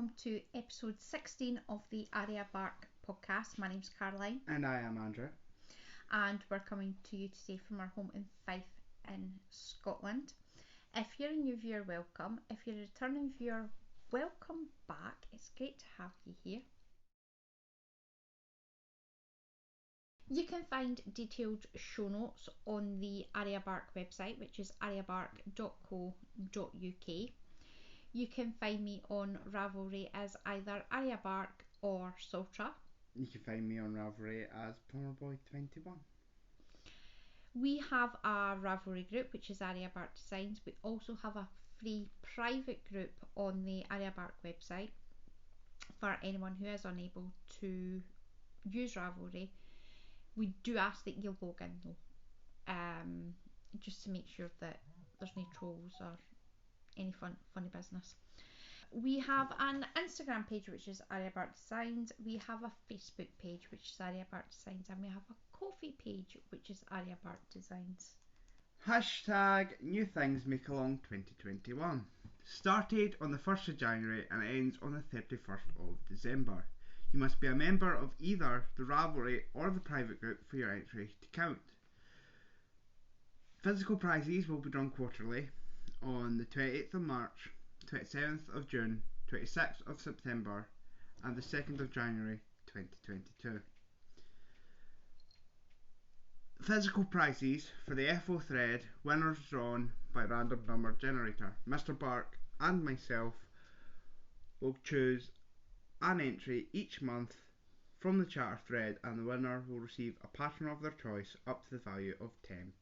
welcome to episode 16 of the Arya Bark Podcast. My name's Caroline. And I am Andrew. And we're coming to you today from our home in Fife in Scotland. If you're a new viewer, welcome. If you're a returning viewer, welcome back. It's great to have you here. You can find detailed show notes on the Arya Bark website, which is aryabark.co.uk. You can find me on Ravelry as either Arya Bark or Sultra. You can find me on Ravelry as Plumberboy21. We have a Ravelry group, which is Arya Bark Designs. We also have a free private group on the Arya Bark website for anyone who is unable to use Ravelry. We do ask that you log in though, just to make sure that there's no trolls or any funny business. We have an Instagram page, which is Arya Bark Designs. We have a Facebook page, which is Arya Bark Designs, and we have a Ko-fi page, which is Arya Bark Designs. Hashtag New Things Make Along 2021. Started on the 1st of January and ends on the 31st of December. You must be a member of either the Ravelry or the private group for your entry to count. Physical prizes will be drawn quarterly on the 28th of March, 27th of June, 26th of September and the 2nd of January 2022. Physical prizes for the FO thread, winners drawn by random number generator. Mr. Bark and myself will choose an entry each month from the charter thread, and the winner will receive a pattern of their choice up to the value of £10.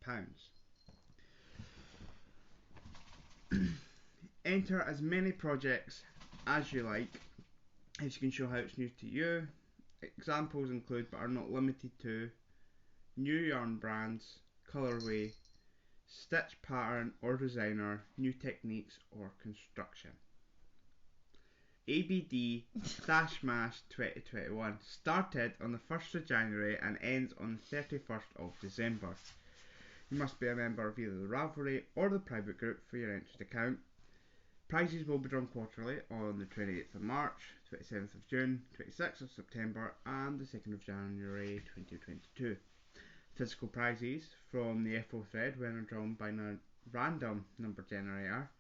Enter as many projects as you like, if you can show how it's new to you. Examples include, but are not limited to, new yarn brands, colourway, stitch pattern or designer, new techniques or construction. ABD-MASH 2021 started on the 1st of January and ends on the 31st of December. You must be a member of either the Ravelry or the private group for your entry to count. Prizes will be drawn quarterly on the 28th of March, 27th of June, 26th of September and the 2nd of January 2022. Physical prizes from the FO thread when drawn by a random number generator.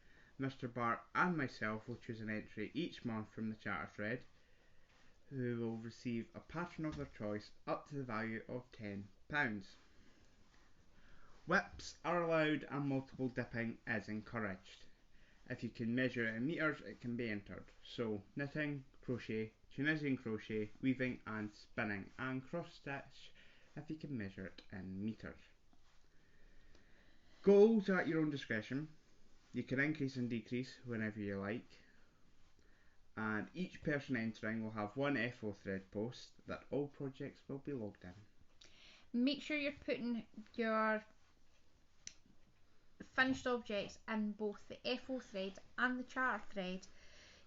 Mr. Bark and myself will choose an entry each month from the charter thread, who will receive a pattern of their choice up to the value of £10. Whips are allowed and multiple dipping is encouraged. If you can measure it in metres, it can be entered. So knitting, crochet, Tunisian crochet, weaving and spinning, and cross stitch if you can measure it in metres. Goals are at your own discretion. You can increase and decrease whenever you like, and each person entering will have one FO thread post that all projects will be logged in. Make sure you're putting your finished objects in both the FO thread and the charter thread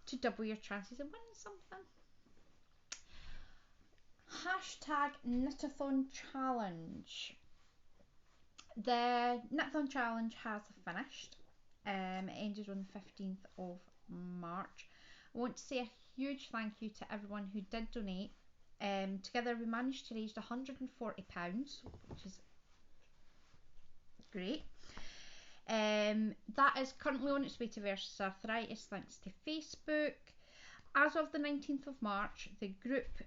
to double your chances of winning something. Hashtag Knitathon Challenge. The Knitathon Challenge has finished. It ended on the 15th of March. I want to say a huge thank you to everyone who did donate. Together we managed to raise £140, which is great. That is currently on its way to Versus Arthritis thanks to Facebook. As of the 19th of March, the group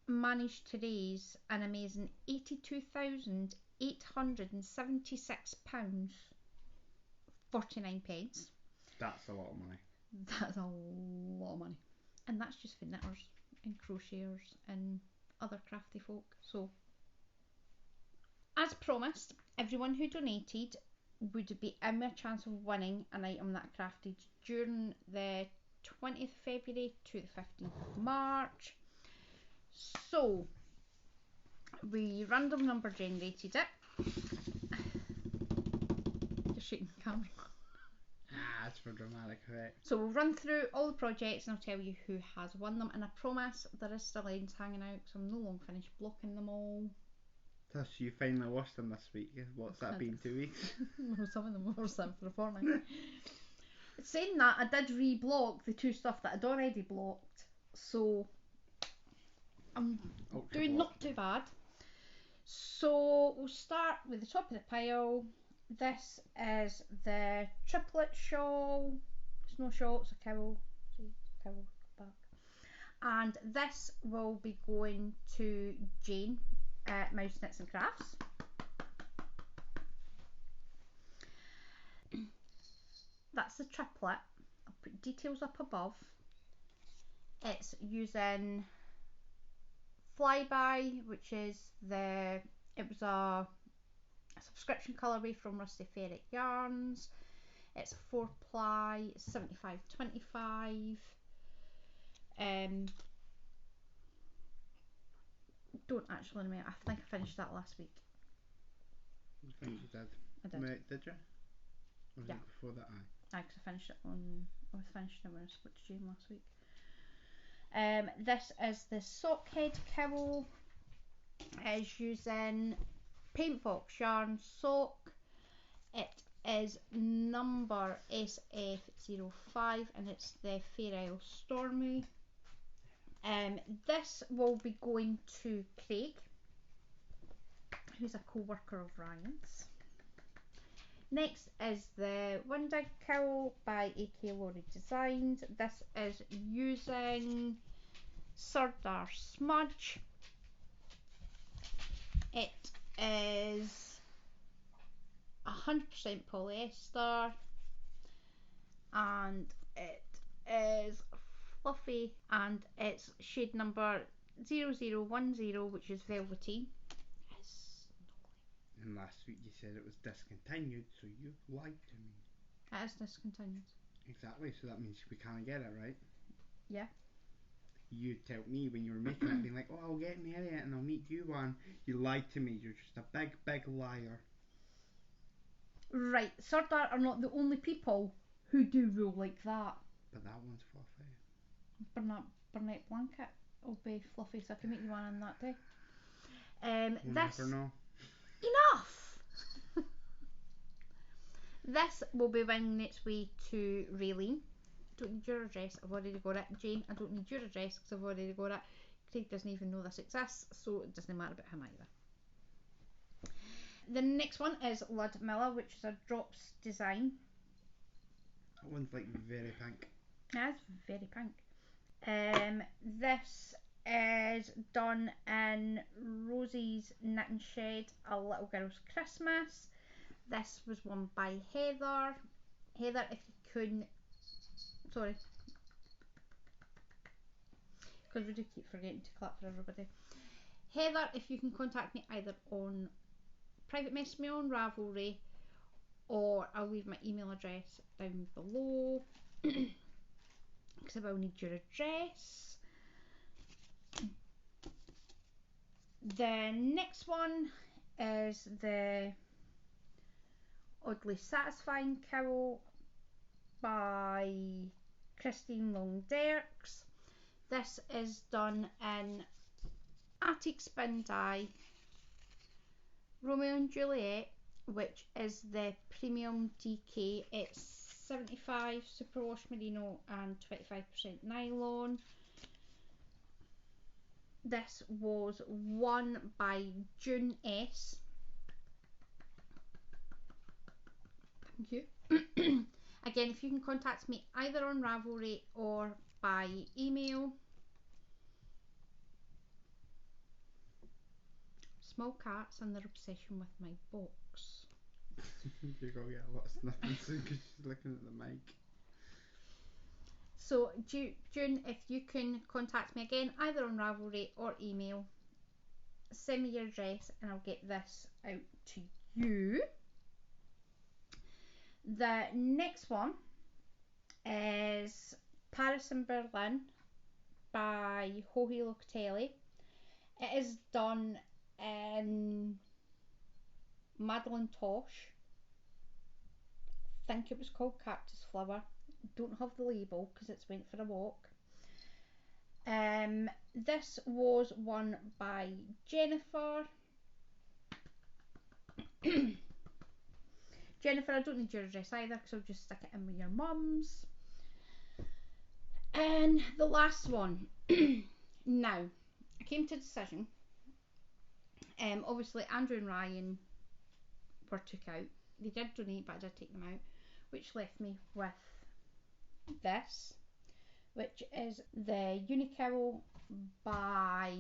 managed to raise an amazing £82,876.49. That's a lot of money. That's a lot of money. And that's just for knitters and crocheters and other crafty folk. So, as promised, everyone who donated would be in with a chance of winning an item that I crafted during the 20th of February to the 15th of March. So, we random number generated it. You're shaking the camera. That's for dramatic effect. So we'll run through all the projects and I'll tell you who has won them, and I promise there is still ends hanging out because I'm no longer finished blocking them all. So you finally watched them this week. What's that been, 2 weeks? No, some of them were sent for a fortnight. Saying that, I did re-block the 2 stuff that I'd already blocked, so I'm doing not too bad. So we'll start with the top of the pile. This is the triplet shawl. It's no shawl, it's a cowl. See, cowl back. And this will be going to Jane at Mouse Knits and Crafts. That's the triplet. I'll put details up above. It's using Flyby, which is it was a subscription colourway from Rusty Ferret Yarns. It's 4-ply, 75-25. Don't actually know. I think I finished that last week. I think you did. I did. Wait, did you? Or was yeah. it before that? Aye, because I finished it when I split to Jane last week. This is the Sockhead cowl. It's using Paintbox yarn sock. It is number SF05 and it's the Fair Isle Stormy. This will be going to Craig, who's a co-worker of Ryan's. Next is the Windig cowl by AK Laurie Designs. This is using Sardar Smudge. It is 100% polyester and it is fluffy and it's shade number 0010, which is Velveteen. And last week you said it was discontinued, so you lied to me. It is discontinued. Exactly, so that means we can't get it, right? Yeah. You told me when you were making it, being like, oh, I'll get near it and I'll make you one. You lied to me. You're just a big, big liar. Right, Sardar are not the only people who do rule like that. But that one's fluffy. Burnett blanket will be fluffy, so I can make you one on that day. We'll never know. Enough! This will be winging its way to Raylene. Don't need your address, I've already got it. Jane, I don't need your address because I've already got it. Craig doesn't even know this exists, so it doesn't matter about him either. The next one is Ludmilla, which is a drops design. That one's like very pink. Yeah, it's very pink. This is done in Rosie's Knitting Shed, A Little Girl's Christmas. This was won by Heather. Heather, if you couldn't... Sorry. Because we do keep forgetting to clap for everybody. Heather, if you can contact me either on private message me on Ravelry, or I'll leave my email address down below because I will need your address. The next one is the Oddly Satisfying cowl by Christine Long Derks. This is done in Attic Spin Dye, Romeo and Juliet, which is the premium DK. It's 75 superwash merino and 25% nylon. This was won by June S. Thank you. Again, if you can contact me either on Ravelry or by email. Small cats and their obsession with my box. You're going to get a lot of sniffing soon because she's looking at the mic. So, June, if you can contact me again, either on Ravelry or email, send me your address and I'll get this out to you. The next one is Paris and Berlin by Johi Locatelli. It is done in Madeline Tosh. I think it was called Cactus Flower. Don't have the label because it's went for a walk. This was won by Jennifer. Jennifer, I don't need your address either because I'll just stick it in with your mum's. And the last one. Now, I came to a decision. Obviously, Andrew and Ryan were took out. They did donate, but I did take them out, which left me with this, which is the Unicowl by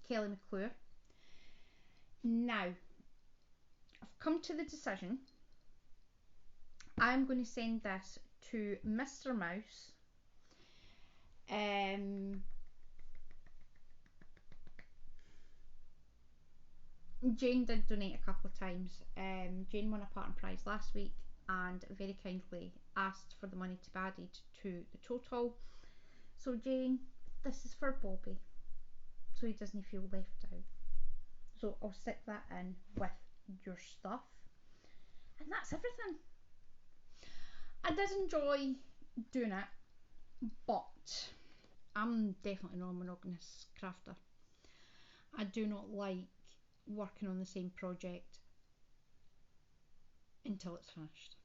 Kelly McClure. Now, I've come to the decision. I'm going to send this to Mr. Mouse. Jane did donate a couple of times. Jane won a part and prize last week and very kindly asked for the money to be added to the total. So Jane, this is for Bobby, so he doesn't feel left out. So I'll stick that in with your stuff, and that's everything. I did enjoy doing it, but I'm definitely not a monogamous crafter. I do not like working on the same project until it's finished.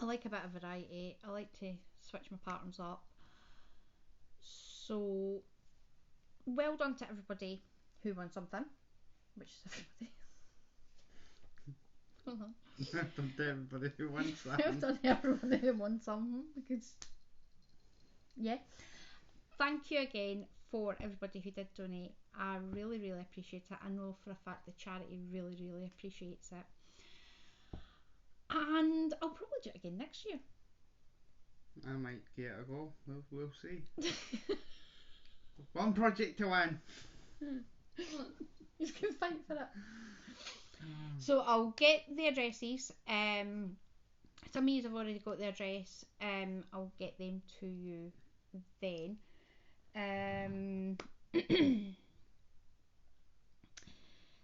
I like a bit of variety. I like to switch my patterns up. So well done to everybody who won something, which is everybody. Well done to everybody who won something. Well done to everybody who won something, because yeah. Thank you again for everybody who did donate. I really, really appreciate it. I know for a fact the charity really, really appreciates it. And I'll probably do it again next year. I might give it a go. We'll see. One project to win. He's going to fight for it. So I'll get the addresses. Some of you have already got the address. I'll get them to you then.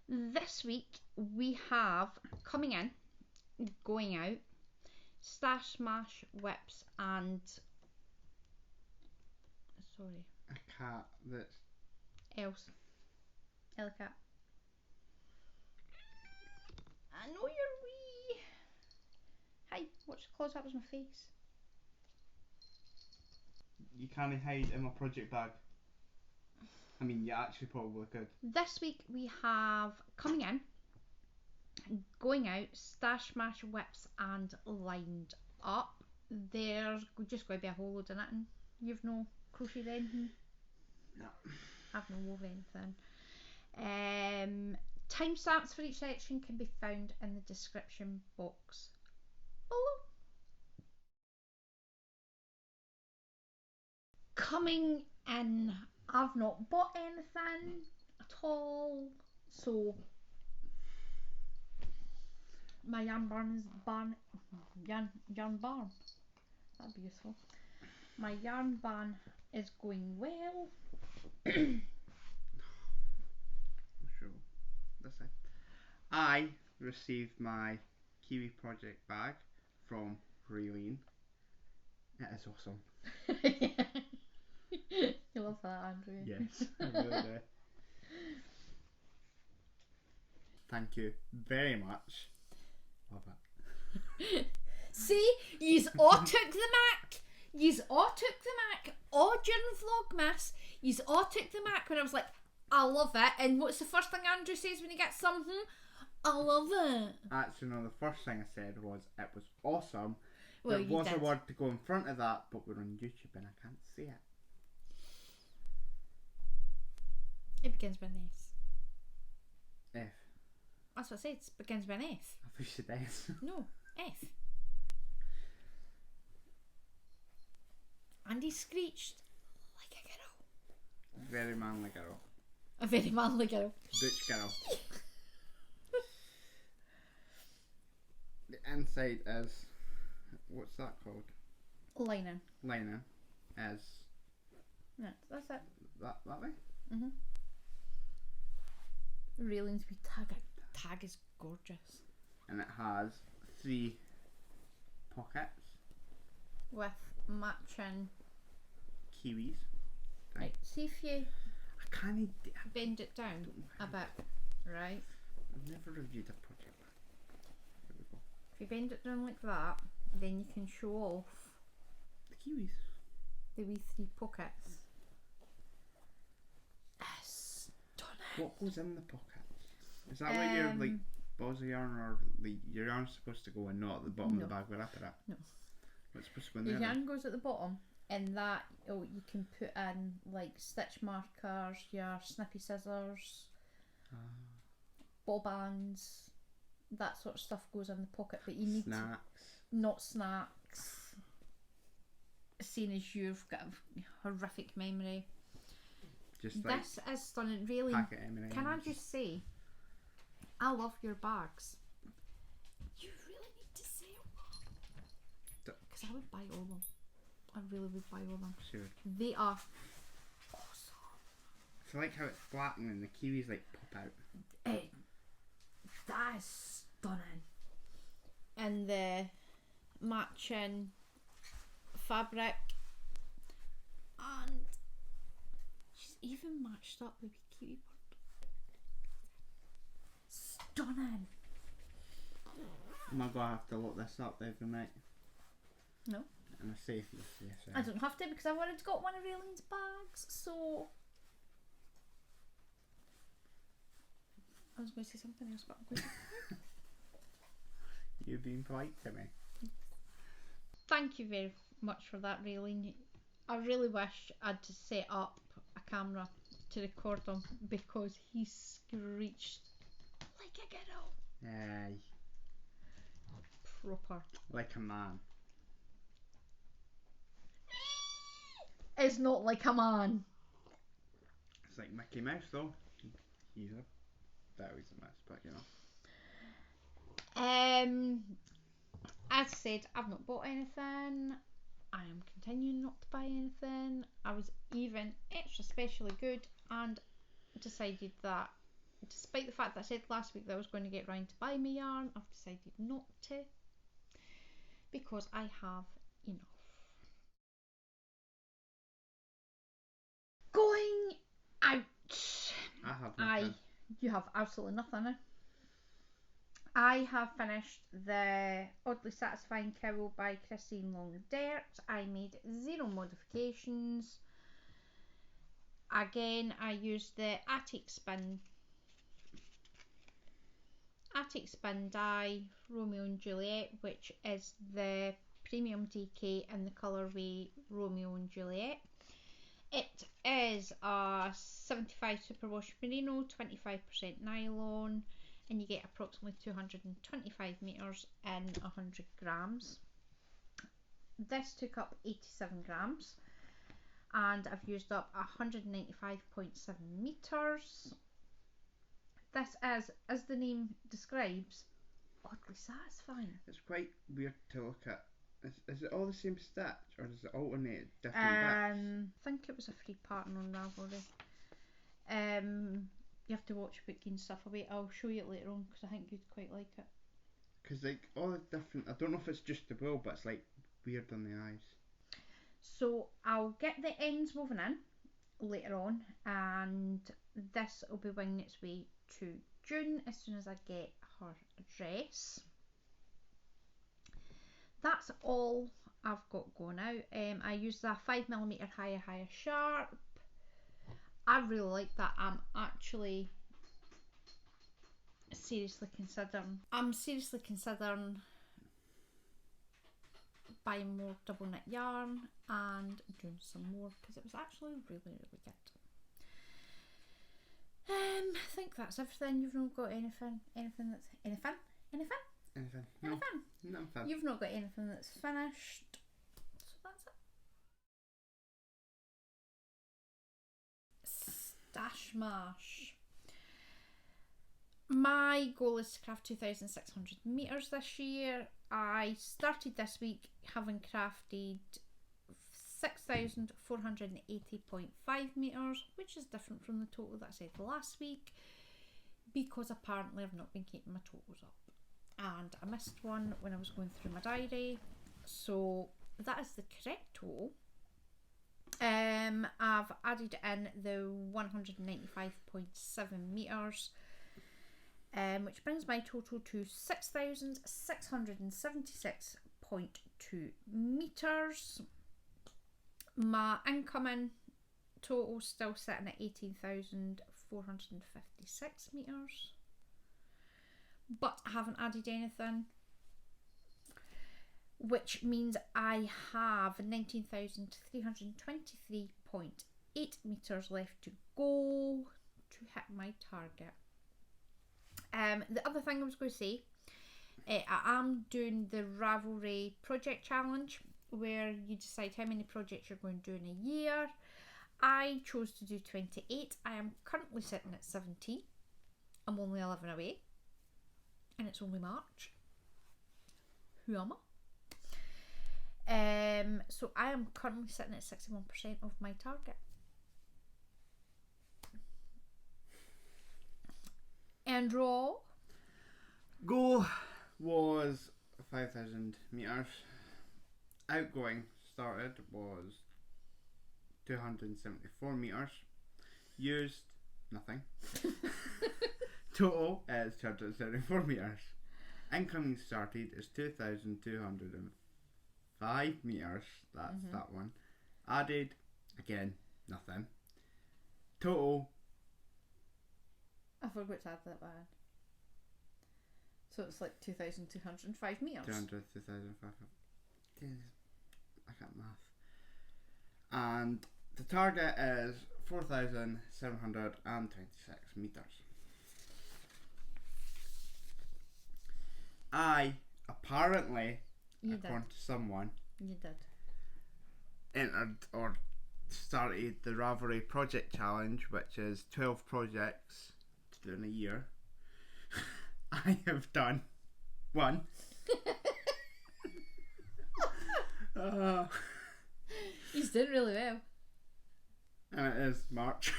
This week we have coming in, going out, Stash Smash Whips and a cat that's else. Ellicat. I know you're wee. Hi, watch the claws, that was my face. You can't hide in my project bag. I mean, you actually probably could. This week we have coming in, going out, Stash Smash Whips and lined up. There's just going to be a whole load in it, and you've no crocheted anything? No. I've no wove anything. Timestamps for each section can be found in the description box below. Coming in, I've not bought anything at all, so my yarn barn, that'd be useful. My yarn barn is going well. Sure. That's it. I received my Kiwi project bag from Raylene. It is awesome. You love that, Andrew. Yes, I really do. Thank you very much. Love it. See, yous all took the Mac. Yous all took the Mac all during Vlogmas. Yous all took the Mac when I was like, I love it. And what's the first thing Andrew says when he gets something? I love it. Actually, no, the first thing I said was it was awesome. Well, there was a word to go in front of that, but we're on YouTube and I can't see it. It begins with an S. F. That's what I said. It begins with an F. I thought you said S. No, F. And he screeched like a girl. Very manly girl. A very manly girl. Butch girl. The inside is, what's that called? Lining. Lining is. Yeah, that's it. That way? Mhm. Railings with tag is gorgeous. And it has 3 pockets. With matching Kiwis. Right, see if you I can't bend it down a bit, right? I've never reviewed a project. you bend it down like that, then you can show off The kiwis. the wee 3 pockets. Stunning. What goes in the pockets? Is that where your like balls of yarn, or like your yarn's supposed to go and not at the bottom of the bag with it? No. What's supposed to go in Your there? yarn goes at the bottom, and that you can put in like stitch markers, your snippy scissors, ball bands, that sort of stuff goes in the pocket. But you need not snacks. Seeing as you've got a horrific memory. Just like this is stunning, really. Packet M&Ms. Can I just say, I love your bags. You really need to sell them. Because I would buy all of them. I really would buy all of them. Sure. They are awesome. I like how it's flattened and the kiwis like pop out. That is stunning. And the matching fabric, and she's even matched up with a kiwi bird. Stunning. Am I gonna have to look this up every night? No. And I say yes. I don't have to, because I've already got one of Raylene's bags, so I was going to say something else, but I'm going to. You've been polite to me. Thank you very much for that, Raylene. I really wish I'd set up a camera to record him, because he screeched like a girl. Aye. Proper. Like a man. Is not like a man. It's like Mickey Mouse though. He's a that was a mess, but you know. As I said, I've not bought anything. I am continuing not to buy anything. I was even extra specially good and decided that, despite the fact that I said last week that I was going to get round to buy me yarn, I've decided not to, because I have enough. Going out. I have nothing. You have absolutely nothing now. I have finished the Oddly Satisfying Cowl by Christine Long Dirt. I made 0 modifications. Again, I used the Attic Spin dye Romeo and Juliet, which is the premium DK in the colourway Romeo and Juliet. It is a 75 superwash merino, 25% nylon, and you get approximately 225 metres in 100 grams. This took up 87 grams, and I've used up 195.7 metres. This is, as the name describes, oddly satisfying. It's quite weird to look at. Is it all the same stitch, or does it alternate different bits? I think it was a free pattern on Ravelry. You have to watch book and stuff away. I'll show you it later on, because I think you'd quite like it. Because like all the different, I don't know if it's just the wool, but it's like weird on the eyes. So I'll get the ends woven in later on, and this will be winging its way to June as soon as I get her dress. That's all I've got going out. I used a 5mm higher sharp. I really like that. I'm seriously considering buying more double knit yarn and doing some more, because it was actually really good. I think that's everything. You've not got anything that's anything. No, nothing. You've not got anything that's finished, so that's it. Stash mash. My goal is to craft 2,600 metres this year. I started this week having crafted 6,480.5 metres, which is different from the total that I said last week, because apparently I've not been keeping my totals up, and I missed one when I was going through my diary, so that is the correct total. I've added in the 195.7 metres. which brings my total to 6,676.2 metres. My incoming total still sitting at 18,456 metres, but I haven't added anything, which means I have 19,323.8 metres left to go to hit my target. The other thing I was going to say, I am doing the Ravelry project challenge, where you decide how many projects you're going to do in a year. I chose to do 28. I am currently sitting at 17. I'm only 11 away, and it's only March. Who am I? So I am currently sitting at 61% of my target. And raw. Goal was 5,000 metres. Outgoing started was 274 metres. Used nothing. Total is 274 metres. Incoming started is 2,205 metres. That's that one. Added, again, nothing. Total. I forgot to add that one. So it's like 2,205 metres. 200,005. I can't math. And the target is 4,726 metres. I apparently, according to someone, you did, entered or started the Ravelry project challenge, which is 12 projects to do in a year. I have done one. He's doing really well. And it is March.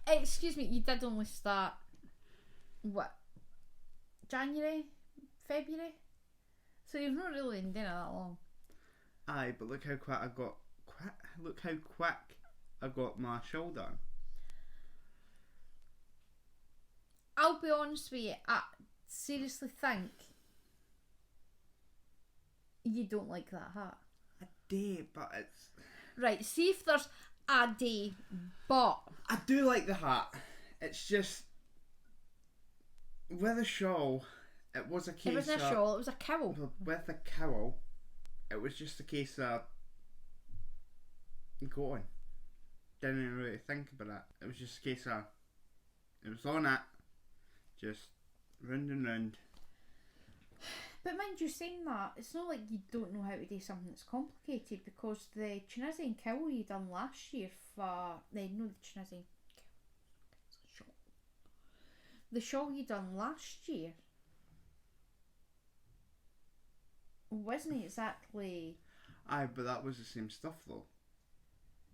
Excuse me, you did only start, what, January? February? So you've not really been doing it that long. Aye, but look how quick I got. Look how quick I got my shawl done. I'll be honest with you, I seriously think you don't like that hat. I do, but it's... Right, see if there's a day, but... I do like the hat. It's just... With a shawl, it was a case of... It wasn't a shawl, it was a cowl. With a cowl, it was just a case of... going. Didn't even really think about it. It was just a case of... It was on it. Just round and round. But mind you, saying that, it's not like you don't know how to do something that's complicated, because the Tunisian cowl you done last year for... No, the Tunisian cowl. The shawl you done last year wasn't exactly... Aye, but that was the same stuff though.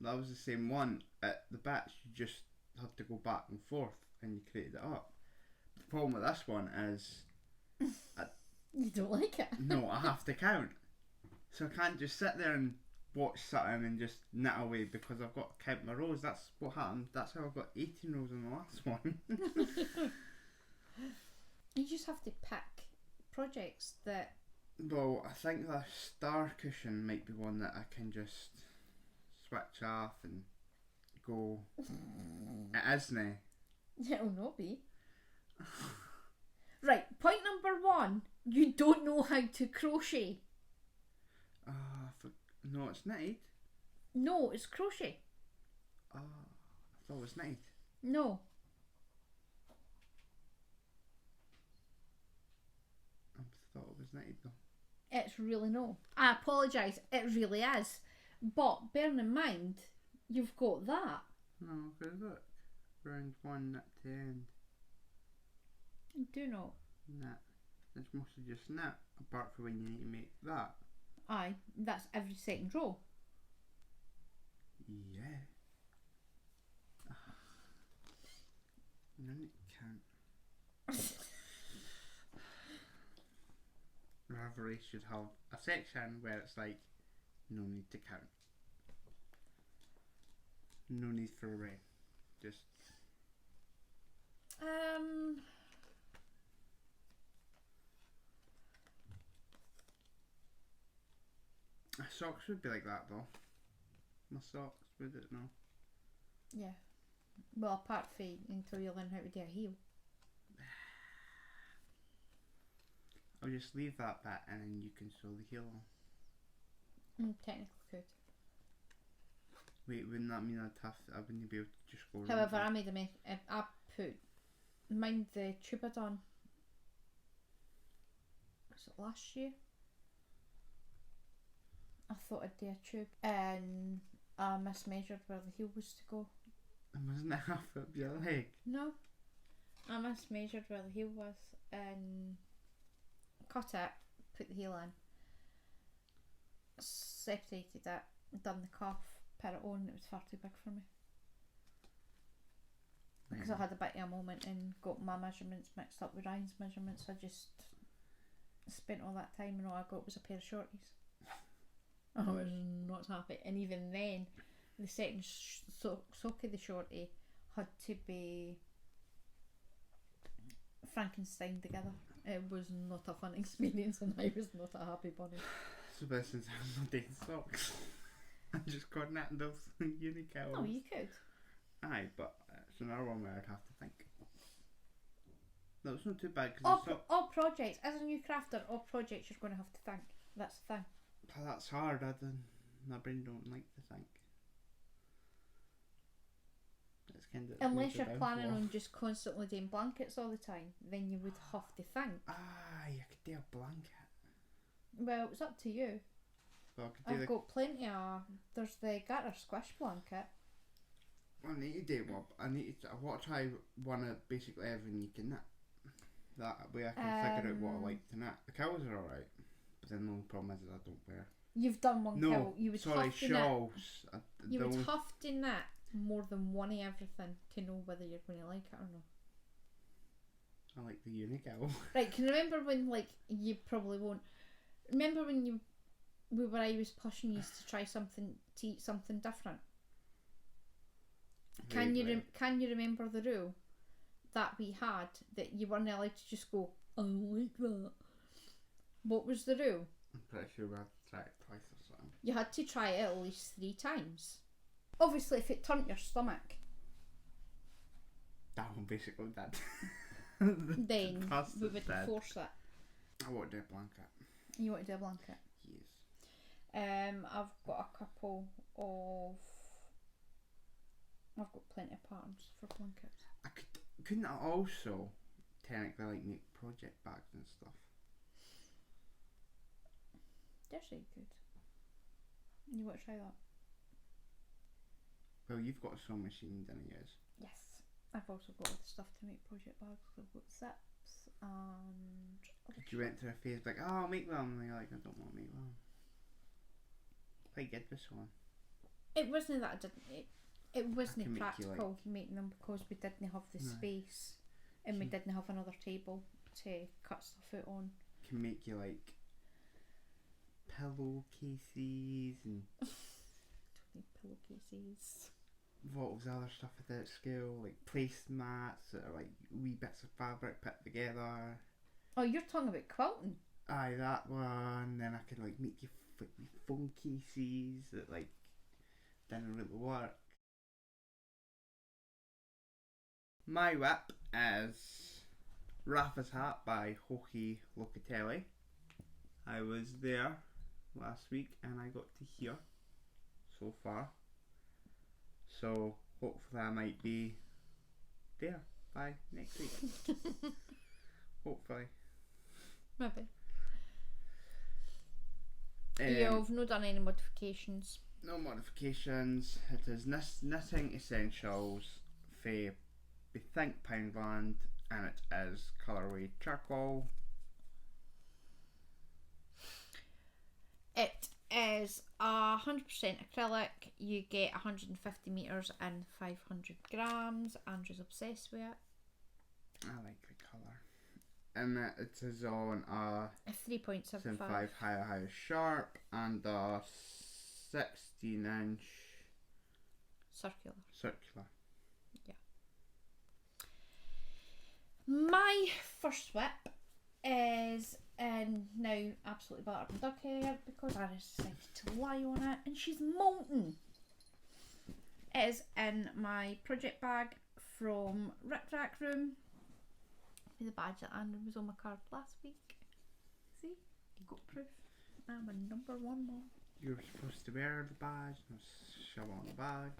That was the same one. At the batch, you just had to go back and forth and you created it up. The problem with this one is... You don't like it? No, I have to count. So I can't just sit there and watch something and just knit away because I've got to count my rows. That's what happened. That's how I got 18 rows in the last one. You just have to pick projects that... Well, I think the star cushion might be one that I can just switch off and go. It isn't. It'll not be. Right, point number 1. You don't know how to crochet. No, it's knitted. No, it's crochet. I thought it was knitted. No. I thought it was knitted though. It's really no. I apologise, it really is. But bearing in mind, you've got that. No, because look. Round 1 knit to end. Do not. Knit. It's mostly just knit, apart from when you need to make that. Aye, that's every second row. Yeah. No need to count. Ravelry should have a section where it's like, no need to count. No need for a ring. Just... Socks would be like that though. My socks, would it? No. Yeah. Well, apart from until you learn how to do a heel. I'll just leave that bit and then you can sew the heel on. Technically could. Wait, wouldn't that mean I wouldn't be able to just go around? However, I made I put mind the tube I done. Was it last year? I thought I'd do a tube and I mismeasured where the heel was to go. And wasn't it half up your leg? No. I mismeasured where the heel was and cut it, put the heel in, separated it, done the cuff, put it on. It was far too big for me. Because I had a bit of a moment and got my measurements mixed up with Ryan's measurements. I just spent all that time and all I got was a pair of shorties. I was not happy. And even then, the second sock of the shorty had to be Frankenstein together. It was not a fun experience and I was not a happy bunny. So best since I'm not dating socks. I'm just coordinating those unique hours. Oh, you could. Aye, but it's another one where I'd have to think. No, it's not too bad because all projects, as a new crafter, all projects you're going to have to think. That's the thing. That's hard. My brain don't like to think. It's kind of unless you're planning on just constantly doing blankets all the time, then you would have to think. You could do a blanket. Well, it's up to you. Well, I've got plenty of. There's the Garter Squish blanket. I need to do one. I want to try one of basically everything you can knit. That way I can figure out what I like to knit. The cowls are alright, but then the only problem is I don't wear. You've done one cowl. You would have to shawls. knit. You would have to knit more than one of everything to know whether you're going to like it or not. I like the unique owl. Right, can you remember when, like, you probably won't. Remember when I was pushing you to try something, to eat something different? Can you remember the rule that we had that you weren't allowed to just go, I like that? What was the rule? I'm pretty sure we had to try it twice or something. You had to try it at least 3 times. Obviously, if it turned your stomach, that one basically did. then we would force it. I want to do a blanket. You want to do a blanket? Yes. I've got a couple of. I've got plenty of patterns for blankets. Couldn't I also technically like make project bags and stuff? Dare say you could. You want to try that? Well, you've got a sewing machine, don't you? Yes. I've also got other stuff to make project bags. I've got zips and. You went through a phase like, oh, I'll make them, and you're like, I don't want to make them. Quite good with one. It wasn't that I didn't. It wasn't practical like, making them because we didn't have the space and we didn't have another table to cut stuff out on. Can make you like pillowcases and don't need pillowcases. What was the other stuff I did at school? Like placemats that are like wee bits of fabric put together. Oh, you're talking about quilting? Aye, that one. Then I could like make you phone cases that like didn't really work. My whip is Rafa's Hat by Hoki Locatelli. I was there last week and I got to hear so far. So hopefully I might be there by next week. Hopefully. Maybe. You've not done any modifications? No modifications. It is knitting essentials for the Think Poundland and it is colourway charcoal. It is 100% acrylic. You get 150 metres and 500 grams. Andrew's obsessed with it. I like the colour. And it is on a 3.75 higher sharp and a 16-inch circular. Yeah. My first whip is and now absolutely battered and duck hair because Arya decided to lie on it and she's molten. It is in my project bag from Rip Rack Room. The badge that Andrew was on my card last week. See? You got proof. I'm a number one mom. You were supposed to wear the badge and shove it on the bag.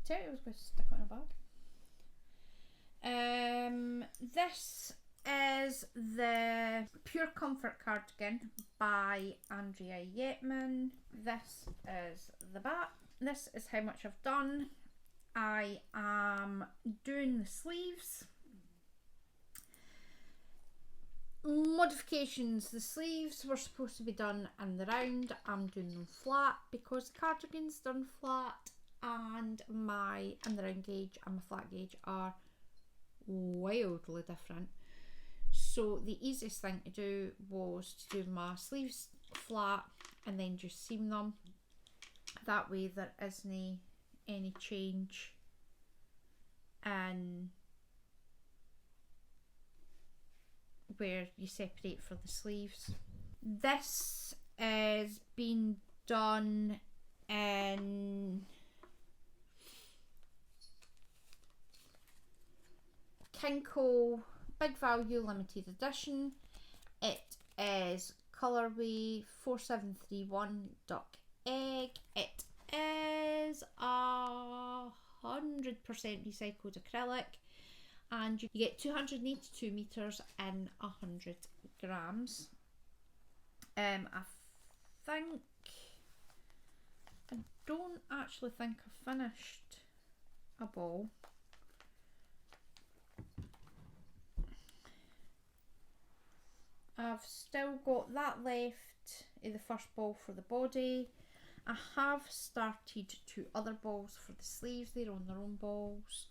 Tell you I was going to stick it on a bag. This is the Pure Comfort cardigan by Andrea Yetman. This is the back. This is how much I've done. I am doing the sleeves. Modifications. The sleeves were supposed to be done in the round. I'm doing them flat because the cardigan's done flat and my in the round gauge and my flat gauge are wildly different. So the easiest thing to do was to do my sleeves flat and then just seam them. That way there isn't any change in where you separate for the sleeves. This is being done in Kinko Big Value Limited Edition. It is colourway 4731 Duck Egg. It is 100% recycled acrylic, and you get 282 metres in 100 grams. I don't actually think I finished a ball. I've still got that left in the first ball for the body. I have started 2 other balls for the sleeves. They're on their own balls.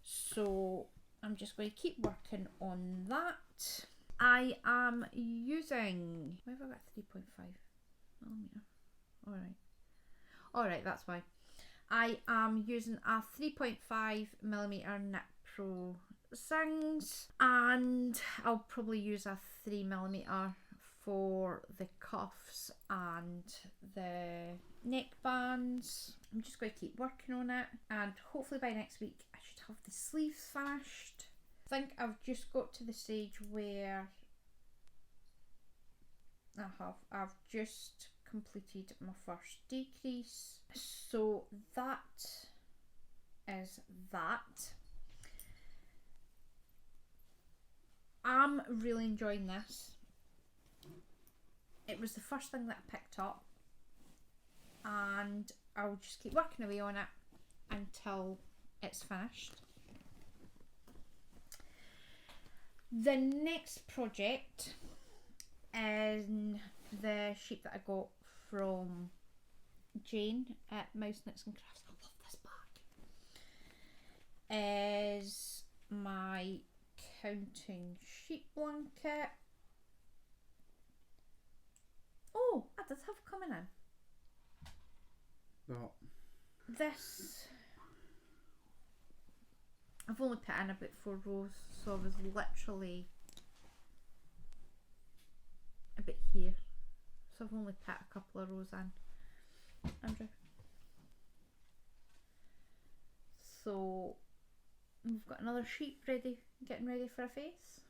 So I'm just going to keep working on that. I am using... Why have I got 3.5mm? Alright, that's why. I am using a 3.5mm Knit Pro Sings, and I'll probably use a 3mm for the cuffs and the neckbands. I'm just going to keep working on it, and hopefully by next week I should have the sleeves finished. I think I've just got to the stage where I've just completed my first decrease, so that is that. I'm really enjoying this. It was the first thing that I picked up, and I'll just keep working away on it until it's finished. The next project in the sheet that I got from Jane at Mouse Knits and Crafts, I love this bag, is my counting sheet blanket. Oh, I did have coming in. What? This, I've only put in about 4 rows, so I was literally a bit here. So I've only put a couple of rows in. Andrew. So we've got another sheet ready, getting ready for a face.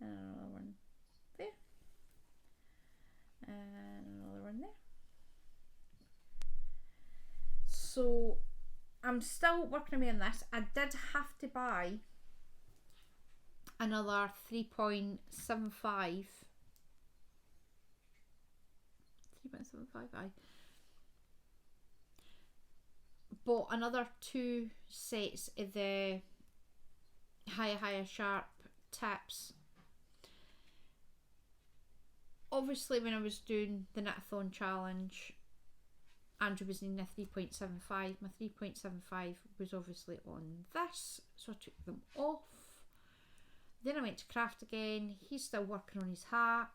And another one there. And another one there. So I'm still working away on this. I did have to buy another 3.75. 3.75, aye. Bought another 2 sets of the higher sharp tips. Obviously when I was doing the knit-a-thon challenge, Andrew was in a 3.75. My 3.75 was obviously on this, so I took them off. Then I went to craft again. He's still working on his hat,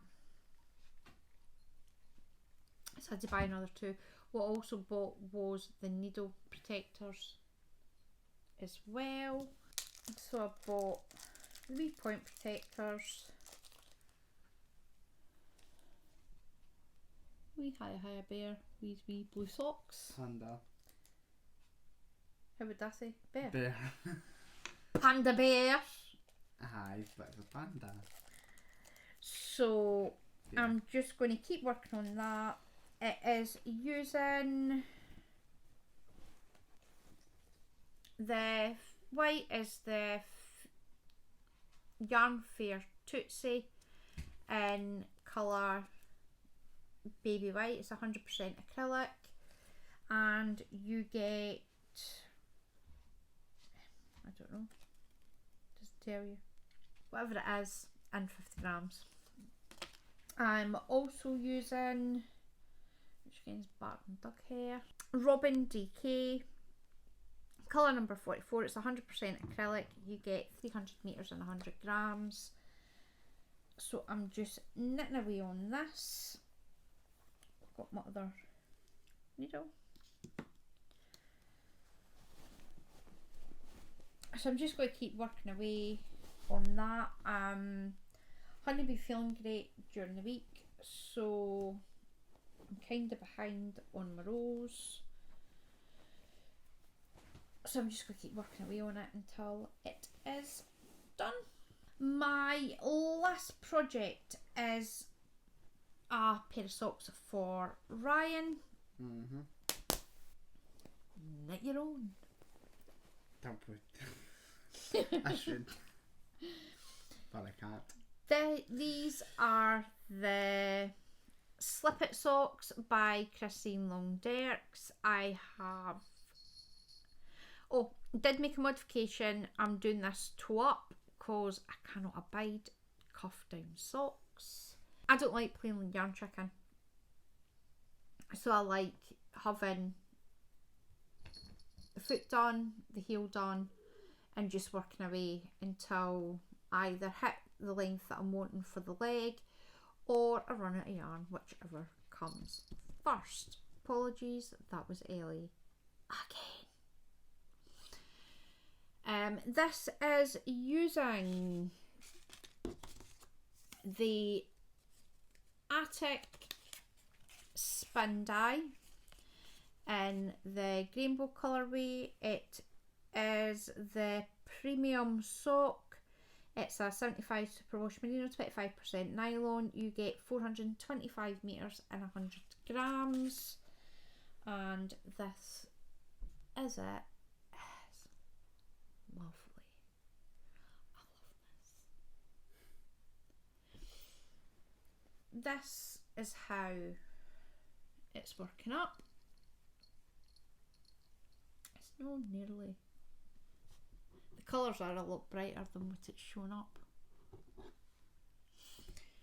so I had to buy another 2. What I also bought was the needle protectors as well. So I bought 3-point protectors Bear, Hiya Bear, wee blue socks. Panda. How would that say? Bear. Bear. Panda bear. Aye, he's a bit of a panda. So Yeah. I'm just going to keep working on that. It is using the white is the Yarn Fair Tootsie in colour baby white. It's 100% acrylic, and you get, I don't know, just tell you, whatever it is, and 50 grams. I'm also using, which again is bark and duck hair, Robin DK, colour number 44. It's 100% acrylic. You get 300 metres and 100 grams. So I'm just knitting away on this. I've got my other needle. So I'm just going to keep working away on that. Honey be feeling great during the week, so I'm kind of behind on my rows. So I'm just going to keep working away on it until it is done. My last project is a pair of socks for Ryan. Knit your own. Don't put. I should, but I can't. These are the Slip It socks by Christine Long Derks. I have, did make a modification. I'm doing this toe up because I cannot abide cuff down socks. I don't like playing yarn tricking, so I like having the foot done, the heel done, and just working away until I either hit the length that I'm wanting for the leg or I run out of yarn, whichever comes first. Apologies, that was Ellie again. This is using the Attic spin die in the rainbow colourway. It is the premium sock. It's a 75 superwash merino, 25% nylon. You get 425 metres and 100 grams. And this is it. It's lovely. I love this. This is how it's working up. It's not nearly. The colours are a lot brighter than what it's shown up.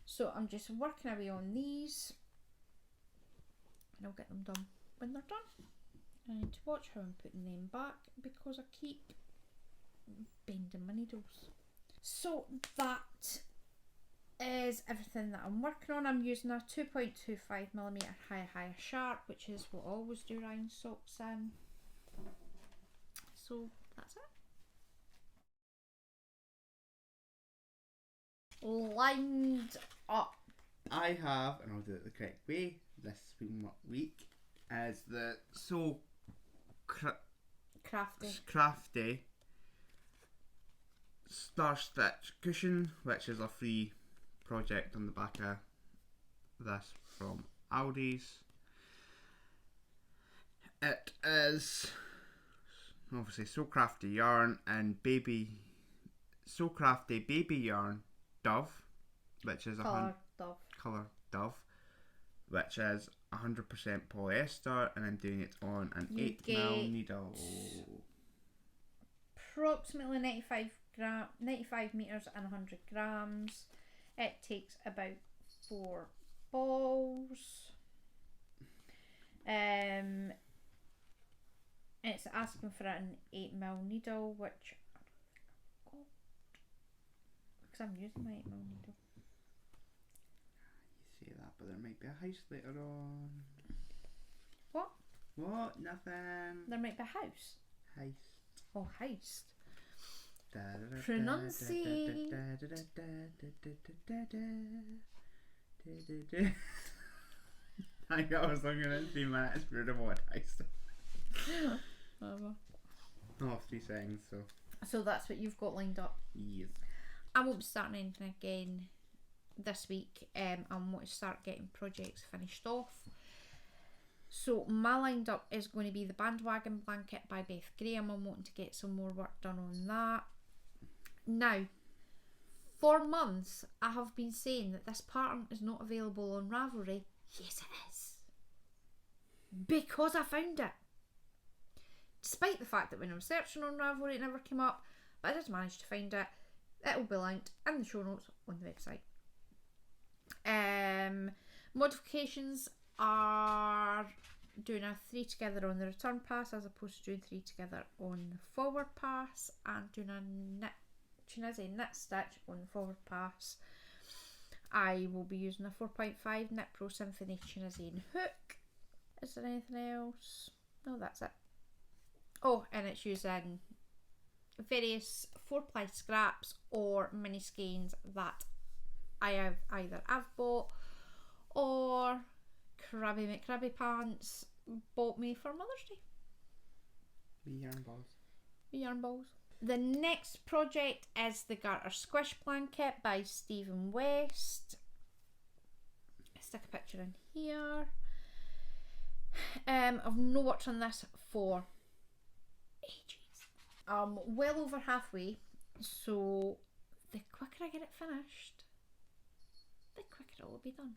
So I'm just working away on these and I'll get them done when they're done. I need to watch how I'm putting them back because I keep bending my needles. So that is everything that I'm working on. I'm using a 2.25mm high sharp, which is what I always do Ryan socks in. So that's it. Lined up. I have, and I'll do it the correct way this week, is the So Crafty Star Stitch cushion, which is a free project on the back of this from Aldi's. It is obviously So Crafty yarn and So Crafty baby yarn Dove, which is Colour Dove, which is 100% polyester, and I'm doing it on an 8mm needle. Approximately 95 metres and 100 grams. It takes about 4 balls. It's asking for an 8mm needle, which because I'm using my 8mm needle. You say that, but there might be a heist later on. What? What? Nothing. There might be a house. Heist. Oh, heist. Pronunciate. I was looking at 3 minutes for the what I said. Oh, 3 seconds, so. So that's what you've got lined up. Yes. I won't be starting anything again this week. I want to start getting projects finished off. So my lined up is going to be the bandwagon blanket by Beth Graham. I'm wanting to get some more work done on that. Now, for months I have been saying that this pattern is not available on Ravelry. Yes, it is. Because I found it. Despite the fact that when I was searching on Ravelry it never came up, but I did manage to find it. It will be linked in the show notes on the website. Modifications are doing a 3 together on the return pass as opposed to doing 3 together on the forward pass, and doing a Tunisian knit stitch on the forward pass. I will be using a 4.5 Knit Pro Symphony Tunisian hook. Is there anything else? No, that's it. Oh, and it's using various 4-ply scraps or mini skeins that I have either bought or Krabby McCrabby Pants bought me for Mother's Day. Yarn balls. The next project is the Garter Squish Blanket by Stephen West. Stick a picture in here. I've not worked on this for ages. Well over halfway, so the quicker I get it finished, the quicker it will be done.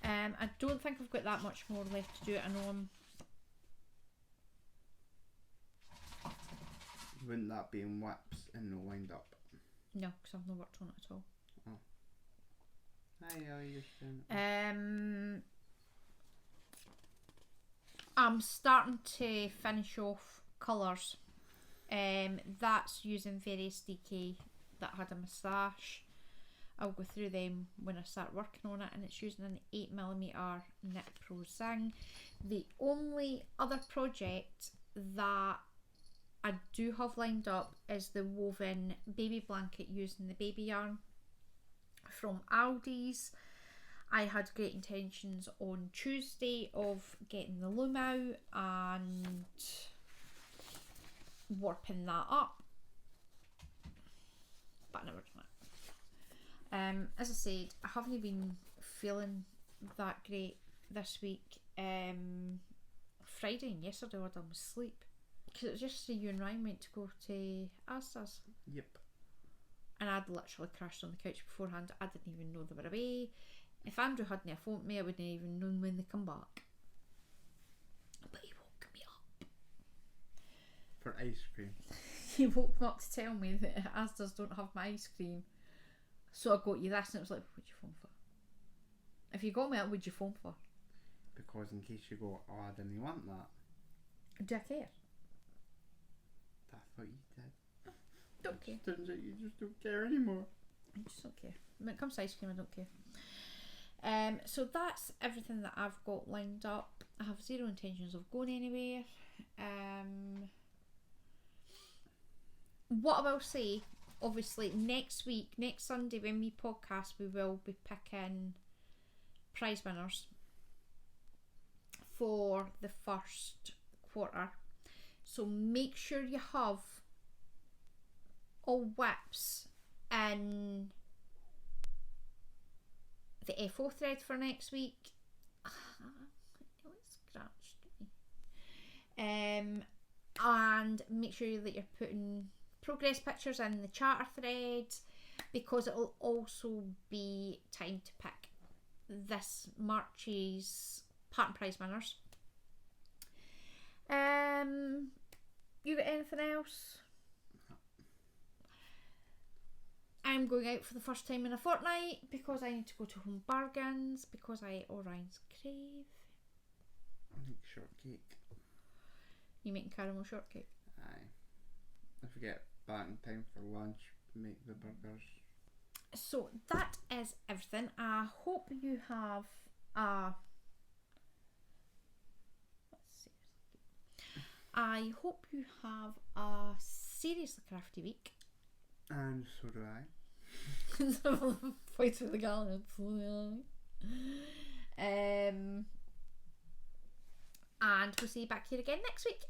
I don't think I've got that much more left to do. I know I'm... Wouldn't that be in whips and no wind up? No, because I've not worked on it at all. Oh. I'm starting to finish off colours. That's using various DK that had a moustache. I'll go through them when I start working on it, and it's using an 8mm Knit Pro Zing. The only other project that I do have lined up is the woven baby blanket using the baby yarn from Aldi's. I had great intentions on Tuesday of getting the loom out and warping that up, but I never done it. As I said, I haven't been feeling that great this week. Friday and yesterday I was asleep because it was just you and Ryan went to go to Asda's. Yep. And I'd literally crashed on the couch beforehand. I didn't even know they were away. If Andrew hadn't phoned me, I wouldn't even known when they come back. But he woke me up. For ice cream. He woke me up to tell me that Asda's don't have my ice cream. So I got you this, and it was like, what'd you phone for? If you got me, what would you phone for? Because in case you go, oh, I didn't want that. Do I care? I thought you did. Don't care. Turns out you just don't care anymore. I just don't care. When it comes to ice cream, I don't care. So that's everything that I've got lined up. I have zero intentions of going anywhere. What I will say, obviously, next Sunday when we podcast, we will be picking prize winners for the first quarter. So make sure you have all whips in the FO thread for next week. It scratched me. And make sure that you're putting progress pictures in the charter thread, because it will also be time to pick this March's pattern prize winners. You got anything else? I'm going out for the first time in a fortnight because I need to go to Home Bargains because I ate Orion's Crave. I make shortcake. You making caramel shortcake? Aye. I forget back in time for lunch, make the burgers. So that is everything. I hope you have I hope you have a seriously crafty week. And so do I. Voice of the gallon. So do I. And we'll see you back here again next week.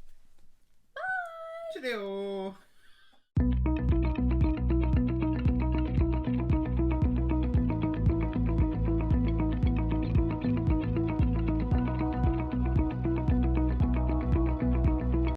Bye. Cheerio.